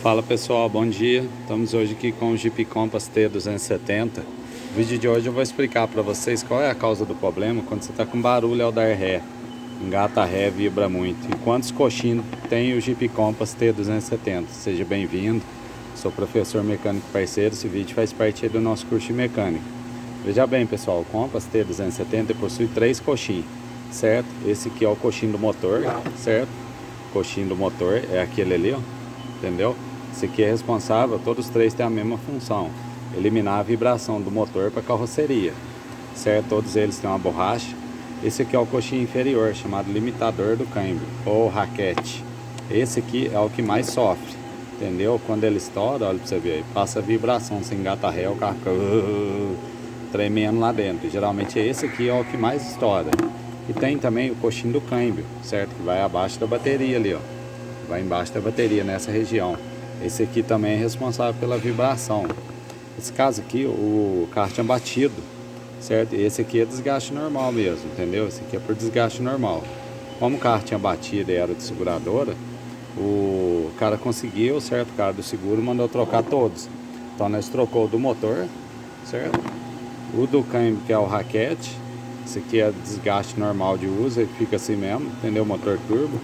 Fala pessoal, bom dia. Estamos hoje aqui com o Jeep Compass T270. No vídeo de hoje eu vou explicar para vocês qual é a causa do problema quando você está com barulho ao dar ré. Engata ré, vibra muito. E quantos coxins tem o Jeep Compass T270? Seja bem-vindo. Sou professor mecânico parceiro. Esse vídeo faz parte do nosso curso de mecânica. Veja bem pessoal, o Compass T270 possui 3 coxins, certo? Esse aqui é o coxim do motor, certo? O coxim do motor é aquele ali, ó. Entendeu? Esse aqui é responsável, todos os três têm a mesma função: eliminar a vibração do motor para a carroceria, certo? Todos eles têm uma borracha. Esse aqui é o coxim inferior, chamado limitador do câmbio, ou raquete. Esse aqui é o que mais sofre, entendeu? Quando ele estoura, olha para você ver, passa a vibração, você engata ré, o carro fica tremendo lá dentro. Geralmente esse aqui é o que mais estoura. E tem também o coxim do câmbio, certo? Que vai abaixo da bateria ali, ó. Vai embaixo da bateria, nessa região. Esse aqui também é responsável pela vibração. Esse caso aqui, o carro tinha batido, certo? Esse aqui é desgaste normal mesmo, entendeu? Esse aqui é por desgaste normal. Como o carro tinha batido e era de seguradora, o cara conseguiu, certo? O cara do seguro mandou trocar todos. Então nós trocou o do motor, certo? O do câmbio, que é o raquete. Esse aqui é desgaste normal de uso, ele fica assim mesmo, entendeu? Motor turbo,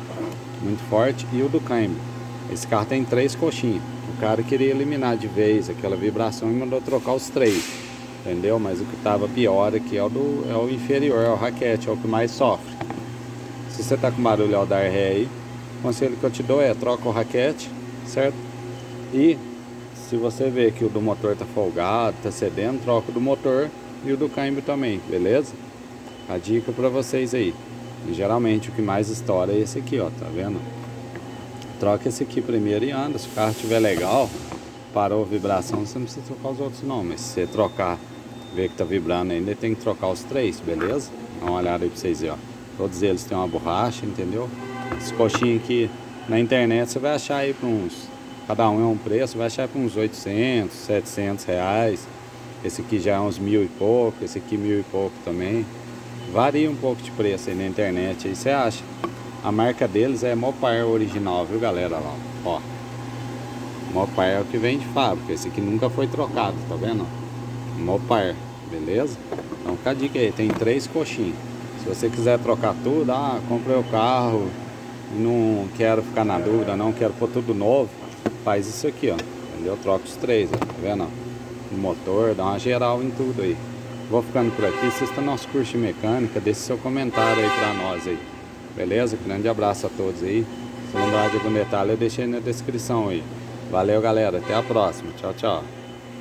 muito forte. E o do câmbio. Esse carro tem 3 coxinhas. O cara queria eliminar de vez aquela vibração e mandou trocar os 3, entendeu? Mas o que estava pior aqui é o inferior, é o raquete, é o que mais sofre. Se você está com barulho ao dar ré aí, o conselho que eu te dou é: troca o raquete, certo? E se você vê que o do motor está folgado, está cedendo, troca o do motor e o do câmbio também, beleza? A dica para vocês aí. E geralmente o que mais estoura é esse aqui, ó, tá vendo? Troca esse aqui primeiro e anda. Se o carro estiver legal, parou a vibração, você não precisa trocar os outros não. Mas se você trocar, ver que tá vibrando ainda, tem que trocar os 3, beleza? Dá uma olhada aí pra vocês verem, ó. Todos eles têm uma borracha, entendeu? Esse coxinho aqui na internet você vai achar aí por uns... Cada um é um preço, vai achar por uns 800, 700 reais. Esse aqui já é uns 1000 e pouco, esse aqui 1000 e pouco também. Varia um pouco de preço aí na internet, aí você acha. A marca deles é Mopar original, viu galera? Lá, ó. Mopar é o que vem de fábrica. Esse aqui nunca foi trocado, tá vendo? Mopar, beleza? Então fica a dica aí, tem 3 coxinhos. Se você quiser trocar tudo, comprei o carro e não quero ficar na dúvida, não quero pôr tudo novo, faz isso aqui, ó. Entendeu? Troca os 3, ó, tá vendo? O motor, dá uma geral em tudo aí. Vou ficando por aqui. Assista nosso curso de mecânica, deixe seu comentário aí pra nós aí. Beleza? Grande abraço a todos aí. Se lembrar de algum detalhe, eu deixei na descrição aí. Valeu, galera. Até a próxima. Tchau, tchau.